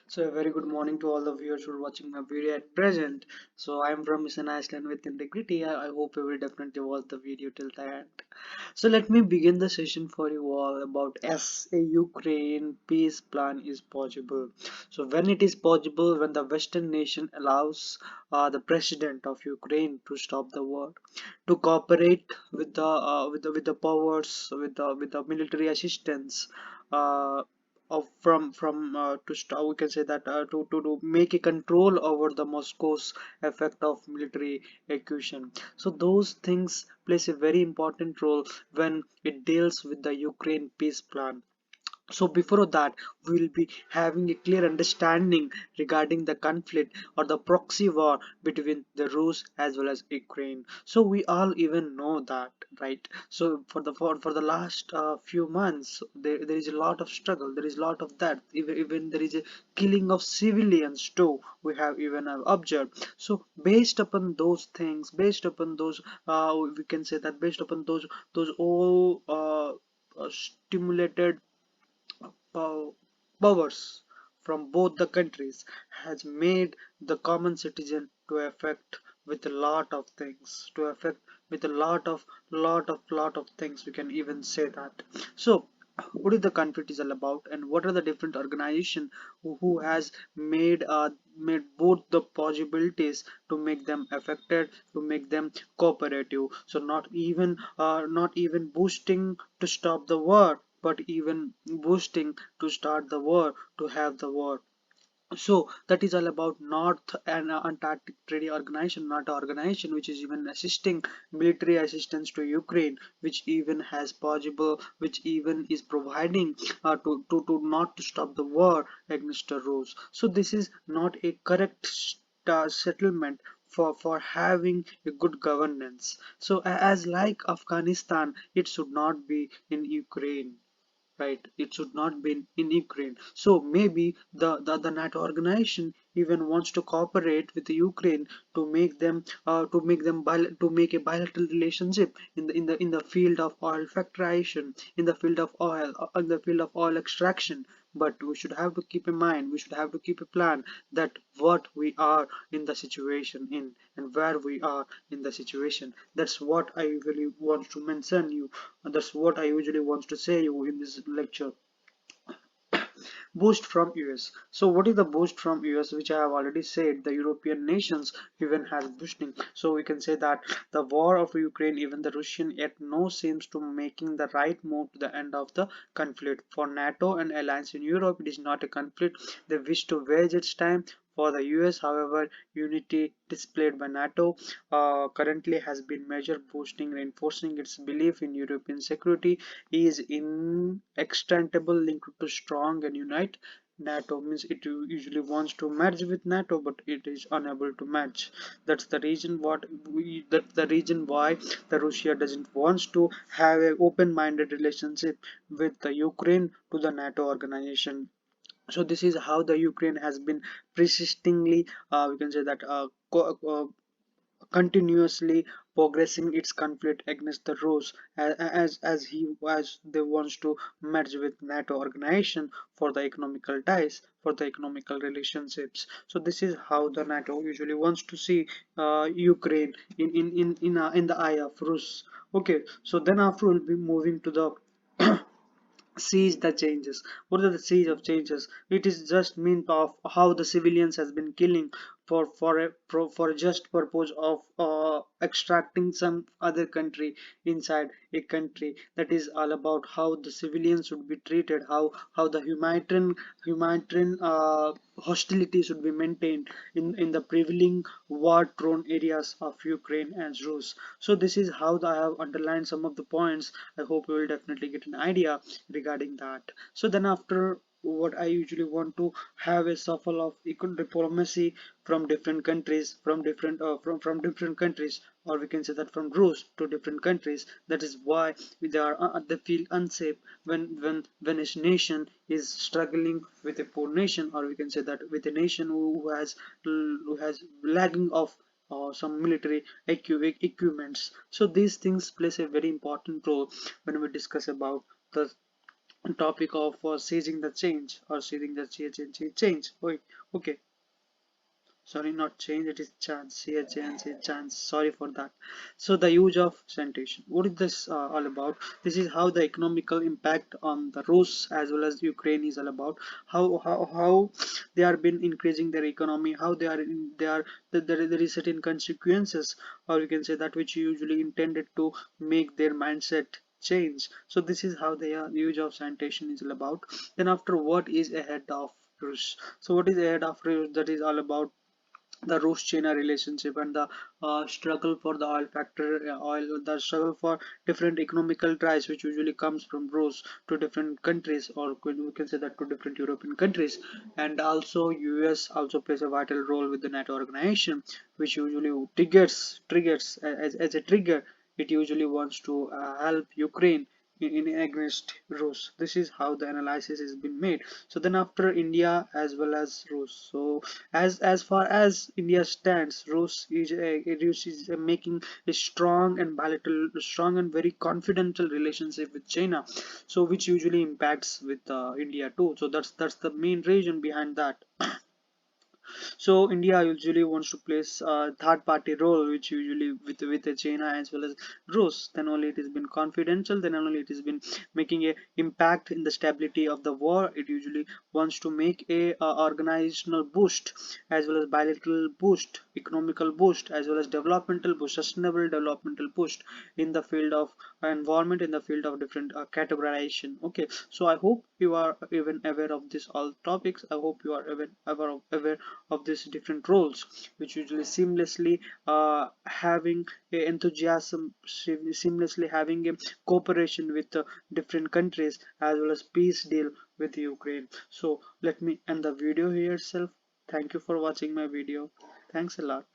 So a very good morning to all the viewers who are watching my video at present. So I'm from Mission Iceland with integrity. I hope you will definitely watch the video till the end. So let me begin the session for you all about as a Ukraine peace plan is possible. So when it is possible, when the Western nation allows the president of Ukraine to stop the war, to cooperate with the powers with the military assistance. Of from to start, we can say that to make a control over the Moscow's effect of military execution. So those things plays a very important role when it deals with the Ukraine peace plan. So before that, we will be having a clear understanding regarding the conflict or the proxy war between the Rus as well as Ukraine. So we all even know that, right? So for the last few months, there is a lot of struggle. There is a lot of that. Even there is a killing of civilians too. We have even observed. So based upon those things, based upon those, we can say that based upon those all stimulated pow- powers from both the countries has made the common citizen to affect with a lot of things, to affect with a lot of things, we can even say that. So what is the conflict is all about, and what are the different organization who has made both the possibilities to make them affected, to make them cooperative. So not even boosting to stop the war, but even boosting to start the war, to have the war. So that is all about North and Antarctic Treaty Organization, not organization which is even assisting military assistance to Ukraine, which even has possible, which even is providing to not to stop the war against the Rus. So this is not a correct settlement for having a good governance. So as like Afghanistan, it should not be in Ukraine, right? It should not be in Ukraine. So maybe the NATO organization even wants to cooperate with the Ukraine to make them to make a bilateral relationship in the field of oil factorization, in the field of oil, in the field of oil extraction. But we should have to keep in mind, we should have to keep a plan that what we are in the situation in, and where we are in the situation. That's what I usually want to mention you, and that's what I usually want to say you in this lecture. Boost from US. So what is the boost from US, which I have already said the European nations even has boosting. So we can say that the war of Ukraine, even the Russian yet no seems to making the right move to the end of the conflict. For NATO and alliance in Europe, it is not a conflict they wish to wage its time. For the US, however, unity displayed by NATO currently has been measure boosting, reinforcing its belief in European security is inextricable linked to strong and unite. NATO means it usually wants to merge with NATO, but it is unable to match. That's the reason why the Russia doesn't wants to have an open-minded relationship with the Ukraine to the NATO organization. So this is how the Ukraine has been persistingly, we can say that continuously progressing its conflict against the Rus, as they wants to merge with NATO organization for the economical ties, for the economical relationships. So this is how the NATO usually wants to see Ukraine in the eye of Rus. Okay, so then after we'll be moving to the sees the changes. What are the seeds of changes? It is just mean of how the civilians has been killing for a just purpose of extracting some other country inside a country. That is all about how the civilians should be treated, how the humanitarian hostility should be maintained in the prevailing war-torn areas of Ukraine and Rus. So this is how I have underlined some of the points. I hope you will definitely get an idea regarding that. So then after, what I usually want to have a shuffle of equal diplomacy from different countries, from different countries, or we can say that from Rus to different countries. That is why they feel unsafe when a nation is struggling with a poor nation, or we can say that with a nation who has lagging of some military equipments. So these things plays a very important role when we discuss about the topic of seizing the change or seizing the change. Okay, sorry, not change, it is chance, chance, chance, sorry for that. So the use of sanitation, what is this all about? This is how the economical impact on the Rus as well as Ukraine is all about. How they are been increasing their economy, how they are there is certain consequences, or you can say that which usually intended to make their mindset change. So this is how the use of sanitation is all about. Then after, what is ahead of Rus? So what is ahead of Rus? That is all about the Rus-China relationship and the struggle for the oil factor, the struggle for different economical ties, which usually comes from Rus to different countries, or we can say that to different European countries, and also US also plays a vital role with the NATO organization, which usually triggers as a trigger. It usually wants to help Ukraine in against Rus. This is how the analysis has been made. So then after, India as well as Rus. So as far as India stands, Rus is making a strong and bilateral, strong and very confidential relationship with China. So which usually impacts with India too. So that's the main reason behind that. So India usually wants to place a third party role, which usually with the China as well as Rus. Then only it has been confidential. Then only it has been making a impact in the stability of the war. It usually wants to make a organizational boost as well as bilateral boost, economical boost as well as developmental boost, sustainable developmental boost in the field of environment, in the field of different categorization. Okay, so I hope you are even aware of this all topics. I hope you are aware of these different roles, which usually seamlessly having a enthusiasm, seamlessly having a cooperation with different countries as well as peace deal with Ukraine. So let me end the video here itself. Thank you for watching my video. Thanks a lot.